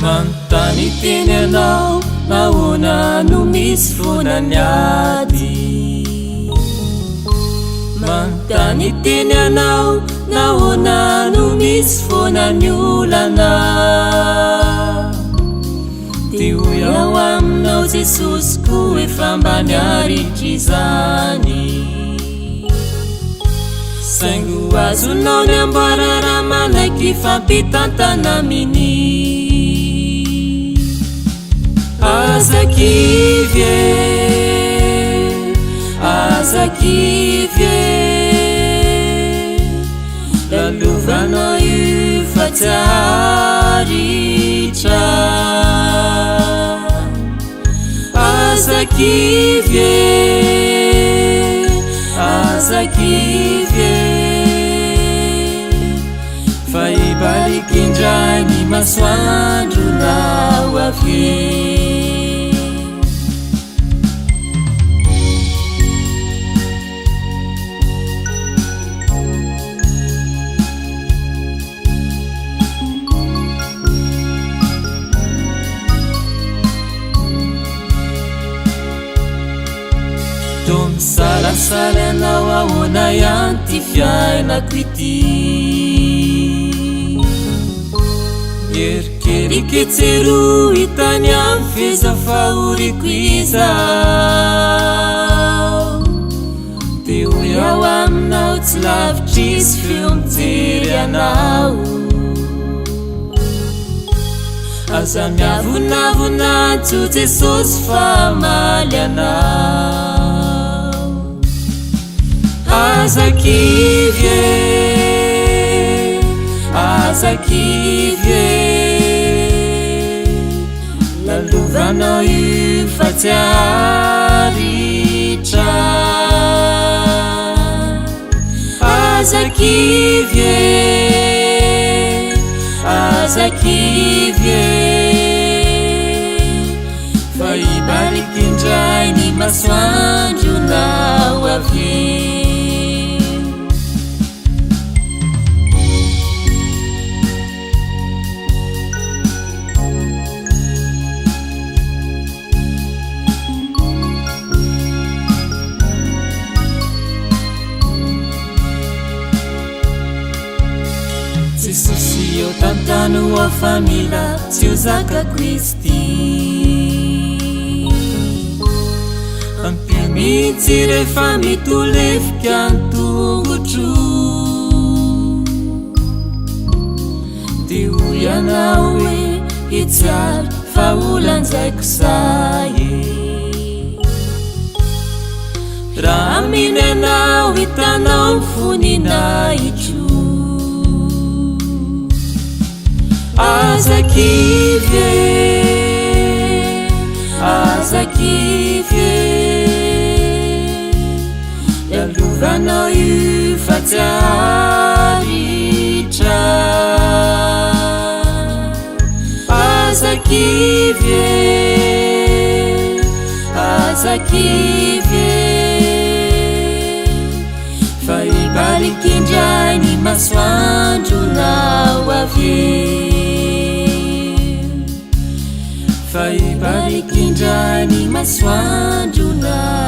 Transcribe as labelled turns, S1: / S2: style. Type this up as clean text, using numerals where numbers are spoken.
S1: Manontany teny anao nahoana no misy fonany ady. Manontany teny anao nahoana no misy fonany olana. Ty hoy ao aminao Jesosy koa efa ambany aritry izany. Saingo azonao ny amboara raha manaiky fampitantana aminy. Aza kivy e, aza kivy e, lalovanao io fa tsy haritra. Aza kivy e, aza kivy e, fa ibaliky indray ny masoandro nao avy. Salasala anao ahoana ihany ty fiainako ity. Mierikeriky tsero hitany amy feza fahoriko izao. Te hoy ao aminao tsy lavitry izy feo mijery anao. Aza miavonavonantso Jesosy fa maly anao. Aza kivy e, aza kivy e, lalovanao io fa tsy haritra. Aza kivy e, aza kivy e, fa ibaliky indray ny masoandro nao avy. Jesosy eo tantany ho famila tsy ho zaka Kristy. Ampio mihitsy rehefa mitolefika ny tongotro. Ty hoy anao hoe hitsiary fa olanjaiko zay e. Raha miny anao hitanao mifoninahitro. Aza kivy e, aza kivy e, lalovanao io fa tsy haritra. Aza kivy e, aza kivy e, fa ibaliky indray ny masoandro nao avy. Fa ibaliky indray ny masoandro nao